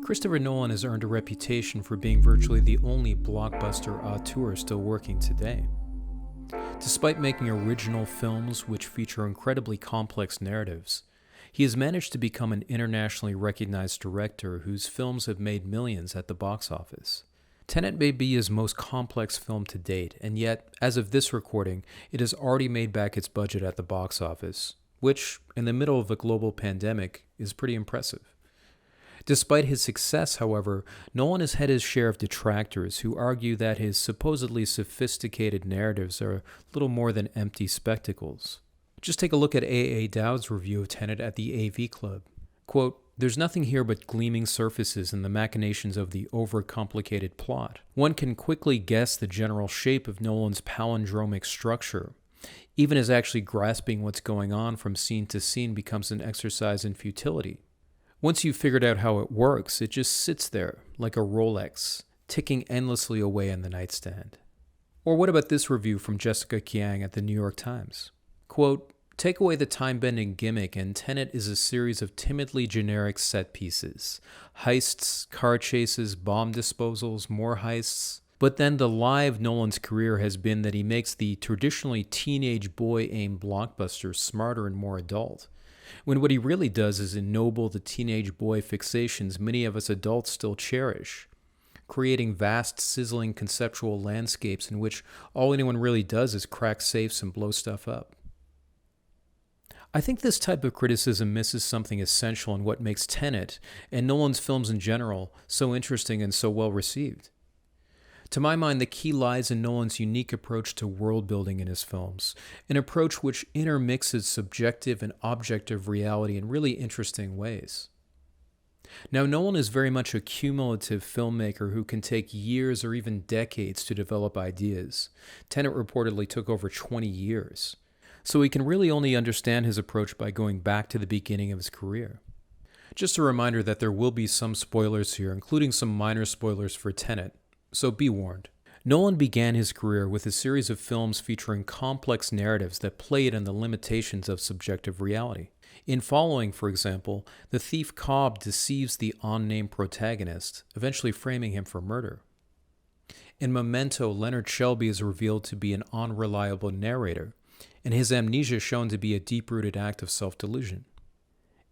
Christopher Nolan has earned a reputation for being virtually the only blockbuster auteur still working today. Despite making original films which feature incredibly complex narratives, he has managed to become an internationally recognized director whose films have made millions at the box office. Tenet may be his most complex film to date, and yet, as of this recording, it has already made back its budget at the box office, which, in the middle of a global pandemic, is pretty impressive. Despite his success, however, Nolan has had his share of detractors who argue that his supposedly sophisticated narratives are little more than empty spectacles. Just take a look at A.A. Dowd's review of Tenet at the AV Club. Quote, "There's nothing here but gleaming surfaces and the machinations of the overcomplicated plot. One can quickly guess the general shape of Nolan's palindromic structure. Even as actually grasping what's going on from scene to scene becomes an exercise in futility. Once you've figured out how it works, it just sits there, like a Rolex, ticking endlessly away on the nightstand." Or what about this review from Jessica Kiang at the New York Times? Quote, "Take away the time-bending gimmick and Tenet is a series of timidly generic set pieces. Heists, car chases, bomb disposals, more heists. But then the lie of Nolan's career has been that he makes the traditionally teenage boy-aimed blockbuster smarter and more adult, when what he really does is ennoble the teenage boy fixations many of us adults still cherish, creating vast, sizzling conceptual landscapes in which all anyone really does is crack safes and blow stuff up." I think this type of criticism misses something essential in what makes Tenet, and Nolan's films in general, so interesting and so well received. To my mind, the key lies in Nolan's unique approach to world building in his films, an approach which intermixes subjective and objective reality in really interesting ways. Now, Nolan is very much a cumulative filmmaker who can take years or even decades to develop ideas. Tenet reportedly took over 20 years. So we can really only understand his approach by going back to the beginning of his career. Just a reminder that there will be some spoilers here, including some minor spoilers for Tenet, so be warned. Nolan began his career with a series of films featuring complex narratives that played on the limitations of subjective reality. In Following, for example, the thief Cobb deceives the unnamed protagonist, eventually framing him for murder. In Memento, Leonard Shelby is revealed to be an unreliable narrator, and his amnesia shown to be a deep-rooted act of self-delusion.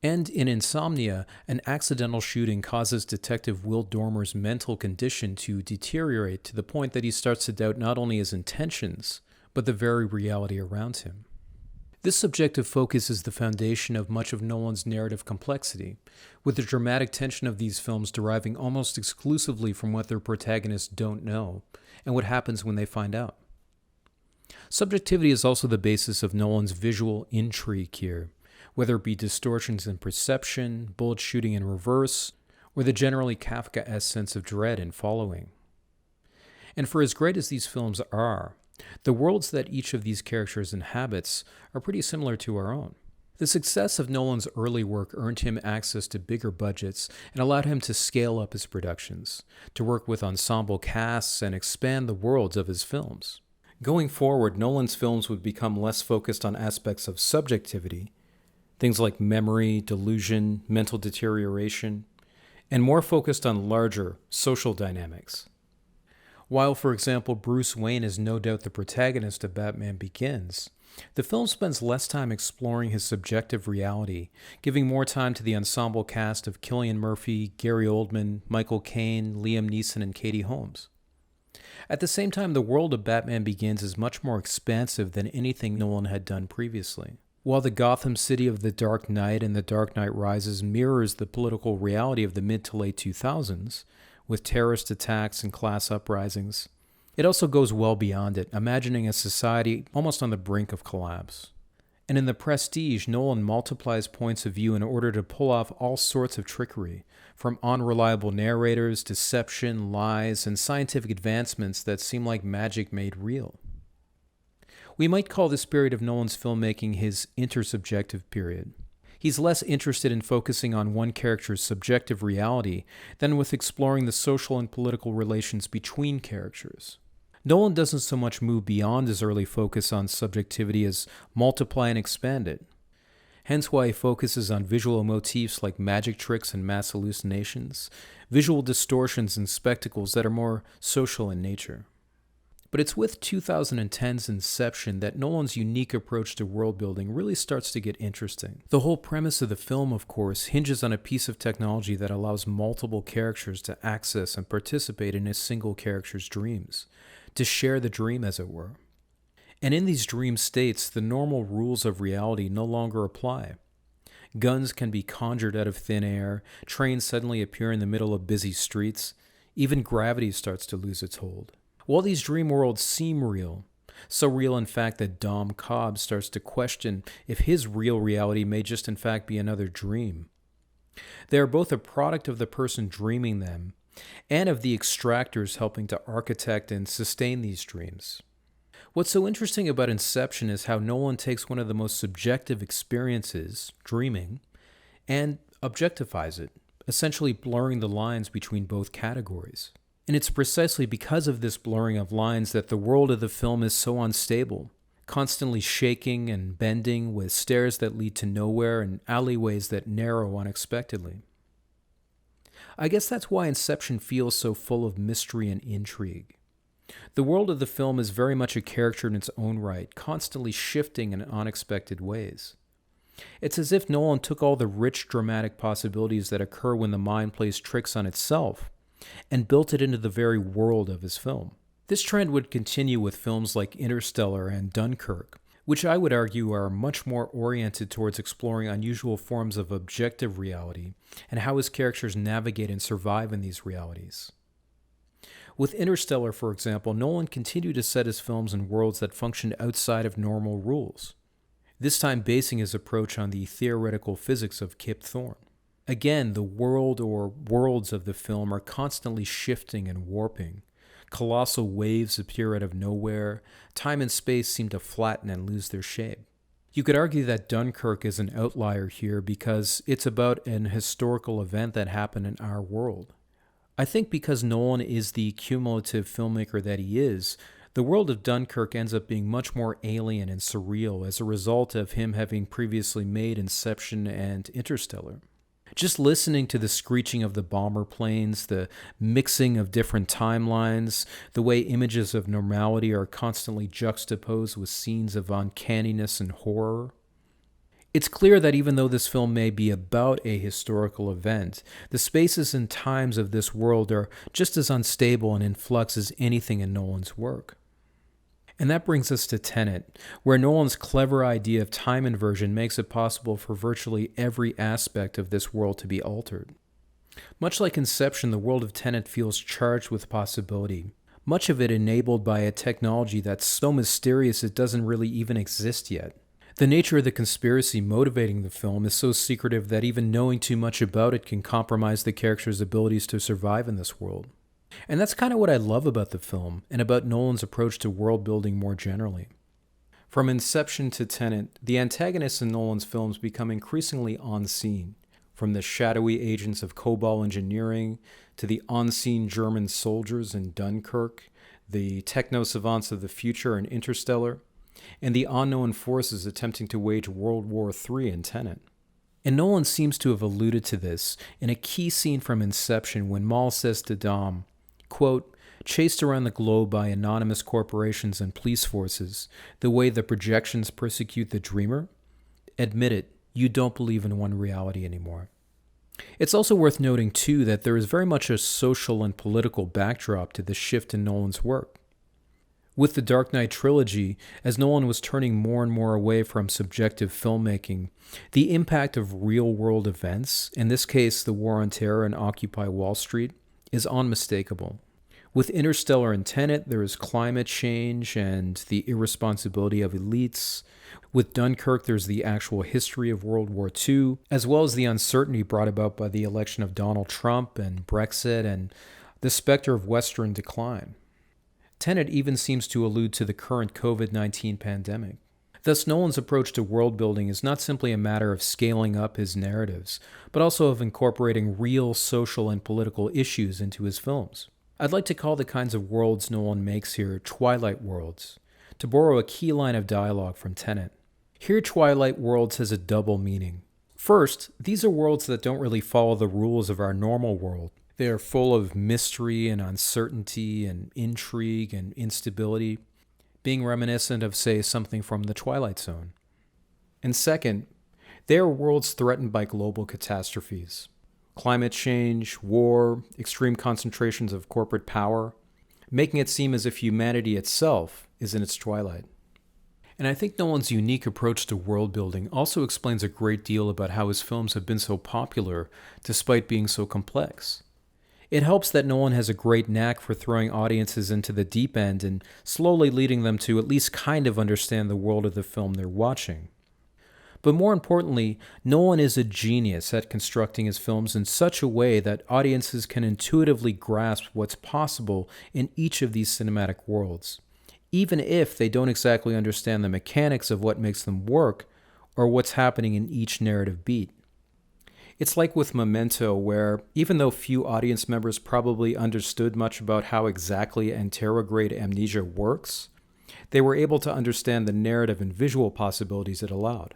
And in Insomnia, an accidental shooting causes Detective Will Dormer's mental condition to deteriorate to the point that he starts to doubt not only his intentions, but the very reality around him. This subjective focus is the foundation of much of Nolan's narrative complexity, with the dramatic tension of these films deriving almost exclusively from what their protagonists don't know, and what happens when they find out. Subjectivity is also the basis of Nolan's visual intrigue here, whether it be distortions in perception, bullet shooting in reverse, or the generally Kafkaesque sense of dread in Following. And for as great as these films are, the worlds that each of these characters inhabits are pretty similar to our own. The success of Nolan's early work earned him access to bigger budgets and allowed him to scale up his productions, to work with ensemble casts and expand the worlds of his films. Going forward, Nolan's films would become less focused on aspects of subjectivity, things like memory, delusion, mental deterioration, and more focused on larger social dynamics. While, for example, Bruce Wayne is no doubt the protagonist of Batman Begins, the film spends less time exploring his subjective reality, giving more time to the ensemble cast of Cillian Murphy, Gary Oldman, Michael Caine, Liam Neeson, and Katie Holmes. At the same time, the world of Batman Begins is much more expansive than anything Nolan had done previously. While the Gotham City of The Dark Knight and The Dark Knight Rises mirrors the political reality of the mid to late 2000s, with terrorist attacks and class uprisings, it also goes well beyond it, imagining a society almost on the brink of collapse. And in The Prestige, Nolan multiplies points of view in order to pull off all sorts of trickery, from unreliable narrators, deception, lies, and scientific advancements that seem like magic made real. We might call this period of Nolan's filmmaking his inter-subjective period. He's less interested in focusing on one character's subjective reality than with exploring the social and political relations between characters. Nolan doesn't so much move beyond his early focus on subjectivity as multiply and expand it. hence why he focuses on visual motifs like magic tricks and mass hallucinations, visual distortions and spectacles that are more social in nature. But it's with 2010's Inception that Nolan's unique approach to world building really starts to get interesting. The whole premise of the film, of course, hinges on a piece of technology that allows multiple characters to access and participate in a single character's dreams, to share the dream, as it were. And in these dream states, the normal rules of reality no longer apply. Guns can be conjured out of thin air, trains suddenly appear in the middle of busy streets, even gravity starts to lose its hold. While these dream worlds seem real, so real in fact that Dom Cobb starts to question if his real reality may just in fact be another dream. They are both a product of the person dreaming them and of the extractors helping to architect and sustain these dreams. What's so interesting about Inception is how Nolan takes one of the most subjective experiences, dreaming, and objectifies it, essentially blurring the lines between both categories. And it's precisely because of this blurring of lines that the world of the film is so unstable, constantly shaking and bending with stairs that lead to nowhere and alleyways that narrow unexpectedly. I guess that's why Inception feels so full of mystery and intrigue. The world of the film is very much a character in its own right, constantly shifting in unexpected ways. It's as if Nolan took all the rich dramatic possibilities that occur when the mind plays tricks on itself and built it into the very world of his film. This trend would continue with films like Interstellar and Dunkirk, which I would argue are much more oriented towards exploring unusual forms of objective reality and how his characters navigate and survive in these realities. With Interstellar, for example, Nolan continued to set his films in worlds that functioned outside of normal rules, this time basing his approach on the theoretical physics of Kip Thorne. Again, the world or worlds of the film are constantly shifting and warping. Colossal waves appear out of nowhere. Time and space seem to flatten and lose their shape. You could argue that Dunkirk is an outlier here because it's about an historical event that happened in our world. I think because Nolan is the cumulative filmmaker that he is, the world of Dunkirk ends up being much more alien and surreal as a result of him having previously made Inception and Interstellar. Just listening to the screeching of the bomber planes, the mixing of different timelines, the way images of normality are constantly juxtaposed with scenes of uncanniness and horror. It's clear that even though this film may be about a historical event, the spaces and times of this world are just as unstable and in flux as anything in Nolan's work. And that brings us to Tenet, where Nolan's clever idea of time inversion makes it possible for virtually every aspect of this world to be altered. Much like Inception, the world of Tenet feels charged with possibility, much of it enabled by a technology that's so mysterious it doesn't really even exist yet. The nature of the conspiracy motivating the film is so secretive that even knowing too much about it can compromise the character's abilities to survive in this world. And that's kind of what I love about the film, and about Nolan's approach to world building more generally. From Inception to Tenet, the antagonists in Nolan's films become increasingly on-scene, from the shadowy agents of Cobol engineering to the on-scene German soldiers in Dunkirk, the techno-savants of the future in Interstellar, and the unknown forces attempting to wage World War III in Tenet. And Nolan seems to have alluded to this in a key scene from Inception when Mal says to Dom, quote, "Chased around the globe by anonymous corporations and police forces, the way the projections persecute the dreamer? Admit it, you don't believe in one reality anymore." It's also worth noting, too, that there is very much a social and political backdrop to the shift in Nolan's work. With the Dark Knight trilogy, as Nolan was turning more and more away from subjective filmmaking, the impact of real-world events, in this case the War on Terror and Occupy Wall Street, is unmistakable. With Interstellar and Tenet, there is climate change and the irresponsibility of elites. With Dunkirk, there's the actual history of World War II, as well as the uncertainty brought about by the election of Donald Trump and Brexit and the specter of Western decline. Tenet even seems to allude to the current COVID-19 pandemic. Thus, Nolan's approach to world building is not simply a matter of scaling up his narratives, but also of incorporating real social and political issues into his films. I'd like to call the kinds of worlds Nolan makes here Twilight worlds, to borrow a key line of dialogue from Tenet. Here, Twilight Worlds has a double meaning. First, these are worlds that don't really follow the rules of our normal world. They are full of mystery and uncertainty and intrigue and instability, being reminiscent of, say, something from the Twilight Zone. And second, they are worlds threatened by global catastrophes. Climate change, war, extreme concentrations of corporate power, making it seem as if humanity itself is in its twilight. And I think Nolan's unique approach to world building also explains a great deal about how his films have been so popular despite being so complex. It helps that Nolan has a great knack for throwing audiences into the deep end and slowly leading them to at least kind of understand the world of the film they're watching. But more importantly, Nolan is a genius at constructing his films in such a way that audiences can intuitively grasp what's possible in each of these cinematic worlds, even if they don't exactly understand the mechanics of what makes them work or what's happening in each narrative beat. It's like with Memento, where even though few audience members probably understood much about how exactly anterograde amnesia works, they were able to understand the narrative and visual possibilities it allowed.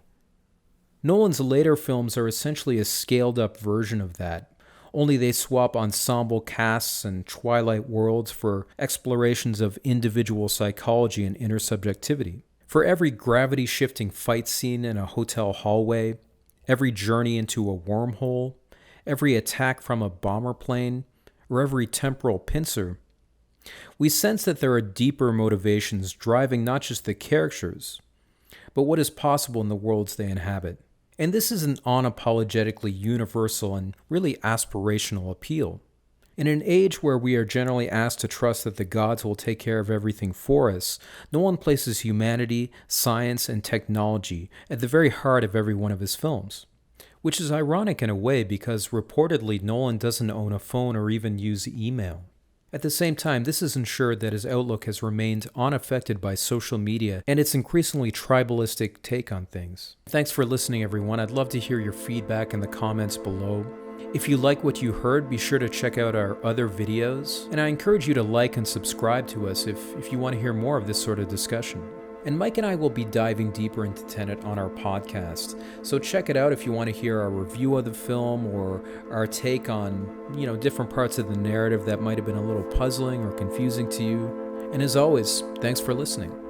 Nolan's later films are essentially a scaled-up version of that, only they swap ensemble casts and Twilight worlds for explorations of individual psychology and inter-subjectivity. For every gravity-shifting fight scene in a hotel hallway, every journey into a wormhole, every attack from a bomber plane, or every temporal pincer, we sense that there are deeper motivations driving not just the characters, but what is possible in the worlds they inhabit. And this is an unapologetically universal and really aspirational appeal. In an age where we are generally asked to trust that the gods will take care of everything for us, Nolan places humanity, science, and technology at the very heart of every one of his films. Which is ironic in a way because reportedly Nolan doesn't own a phone or even use email. At the same time, this has ensured that his outlook has remained unaffected by social media and its increasingly tribalistic take on things. Thanks for listening, everyone. I'd love to hear your feedback in the comments below. If you like what you heard, be sure to check out our other videos, and I encourage you to like and subscribe to us if you want to hear more of this sort of discussion. And Mike and I will be diving deeper into Tenet on our podcast, so check it out if you want to hear our review of the film or our take on, different parts of the narrative that might have been a little puzzling or confusing to you. And as always, thanks for listening.